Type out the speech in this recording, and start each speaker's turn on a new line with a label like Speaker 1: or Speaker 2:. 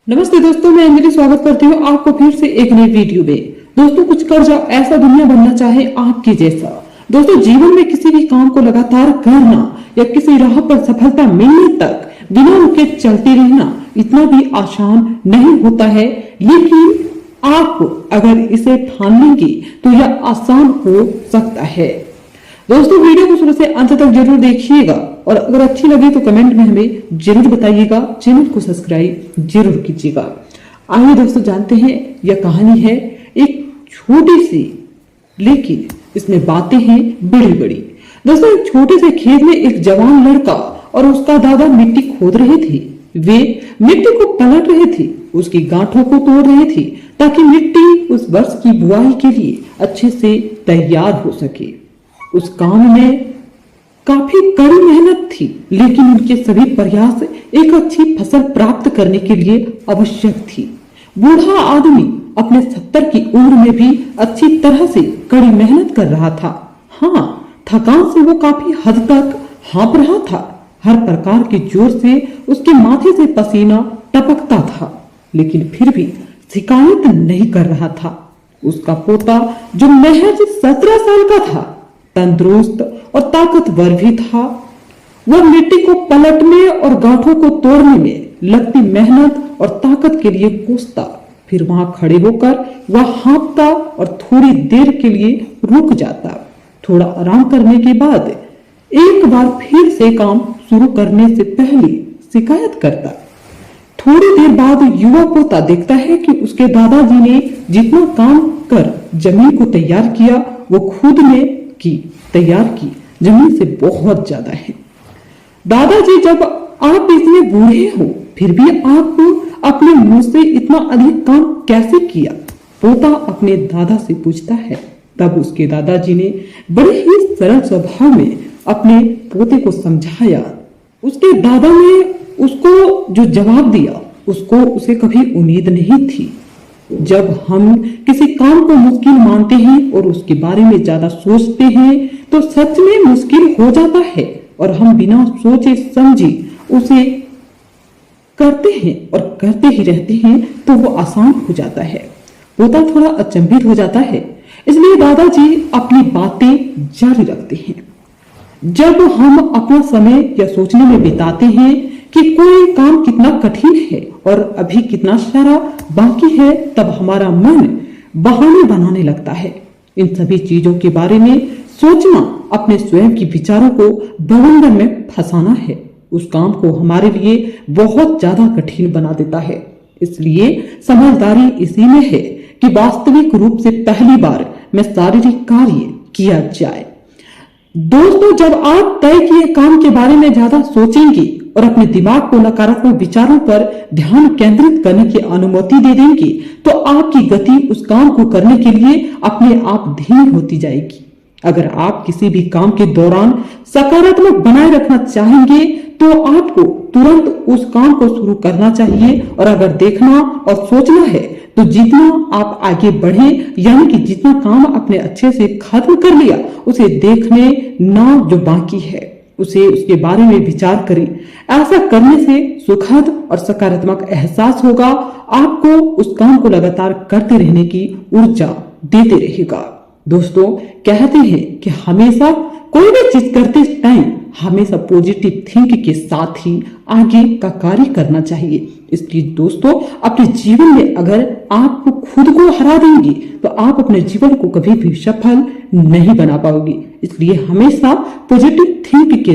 Speaker 1: नमस्ते दोस्तों, मैं अंजलि स्वागत करती हूँ आपको फिर से एक नई वीडियो में। दोस्तों, कुछ कर जाओ ऐसा दुनिया बनना चाहे आपके जैसा। दोस्तों, जीवन में किसी भी काम को लगातार करना या किसी राह पर सफलता मिलने तक बिना रुके चलते रहना इतना भी आसान नहीं होता है, लेकिन आप अगर इसे ठान लेंगे तो यह आसान हो सकता है। दोस्तों, वीडियो को शुरू से अंत तक जरूर देखिएगा और अगर अच्छी लगे तो कमेंट में हमें जरूर बताइएगा। चैनल को सब्सक्राइब जरूर कीजिएगा। आइए दोस्तों, जानते हैं यह कहानी है एक छोटी सी, लेकिन इसमें बातें हैं बड़ी बड़ी। दोस्तों, एक छोटे से खेत में एक जवान लड़का और उसका दादा मिट्टी खोद रहे थे। वे मिट्टी को पलट रहे थे, उसकी गांठों को तोड़ रहे थे ताकि मिट्टी उस वर्ष की बुआई के लिए अच्छे से तैयार हो सके। उस काम में काफी कड़ी मेहनत थी, लेकिन उनके सभी प्रयास एक अच्छी फसल प्राप्त करने के लिए आवश्यक थी। बूढ़ा आदमी अपने 70 की उम्र में भी अच्छी तरह से कड़ी मेहनत कर रहा था। हाँ, थकान से वो काफी हद तक हाँफ रहा था। हर प्रकार के जोर से उसके माथे से पसीना टपकता था, लेकिन फिर भी शिकायत नहीं कर रहा था। उसका पोता जो महज 17 साल का था, तंदुरुस्त और ताकतवर भी था। वह मिट्टी को पलटने और गांठों को तोड़ने में लगती मेहनत और ताकत के लिए कोसता। फिर वहां खड़े होकर वह हाँफता और थोड़ी देर के लिए रुक जाता। थोड़ा आराम करने के बाद एक बार फिर से काम शुरू करने से पहले शिकायत करता। थोड़ी देर बाद युवा पोता देखता है कि उसके दादाजी ने जितना काम कर जमीन को तैयार किया, वो खुद ने तैयार की जमीन से बहुत ज्यादा है। दादाजी, जब आप इतने बूढ़े हो फिर भी आप अपने मुंह से इतना अधिक काम कैसे किया? पोता अपने दादा से पूछता है। तब उसके दादाजी ने बड़े ही सरल स्वभाव में अपने पोते को समझाया। उसके दादा ने उसको जो जवाब दिया उसको उसे कभी उम्मीद नहीं थी। जब हम किसी काम को मुश्किल मानते हैं और उसके बारे में ज्यादा सोचते हैं तो सच में मुश्किल हो जाता है और हम बिना सोचे समझे उसे करते हैं और करते ही रहते हैं तो वो आसान हो जाता है। पोता थोड़ा अचंभित हो जाता है, इसलिए दादाजी अपनी बातें जारी रखते हैं। जब हम अपना समय यह सोचने में बिताते हैं कि कोई काम कितना कठिन है और अभी कितना सारा बाकी है, तब हमारा मन बहाने बनाने लगता है। इन सभी चीजों के बारे में सोचना अपने स्वयं के विचारों को बवंडर में फंसाना है। उस काम को हमारे लिए बहुत ज्यादा कठिन बना देता है। इसलिए समझदारी इसी में है कि वास्तविक रूप से पहली बार में शारीरिक कार्य किया जाए। दोस्तों, जब आप तय किए काम के बारे में ज्यादा सोचेंगे और अपने दिमाग को नकारात्मक विचारों पर ध्यान केंद्रित करने की अनुमति दे देंगे तो आपकी गति उस काम को करने के लिए अपने आप धीमी होती जाएगी। अगर आप किसी भी काम के दौरान सकारात्मक बनाए रखना चाहेंगे तो आपको तुरंत उस काम को शुरू करना चाहिए। और अगर देखना और सोचना है तो जितना आप आगे बढ़े, यानी कि जितना काम आपने अच्छे से खत्म कर लिया, उसे देखने ना जो बाकी है उसे उसके बारे में विचार करें। ऐसा करने से सुखद और सकारात्मक एहसास होगा, आपको उस काम को लगातार करते रहने की ऊर्जा देते रहेगा। दोस्तों, कहते हैं कि हमेशा कोई भी चीज करते टाइम हमेशा पॉजिटिव थिंक के साथ ही आगे का कार्य करना चाहिए। इसलिए दोस्तों, अपने जीवन में अगर आप खुद को हरा देंगे तो आप अपने जीवन को कभी भी सफल नहीं बना पाओगे। इसलिए हमेशा पॉजिटिव थिंक के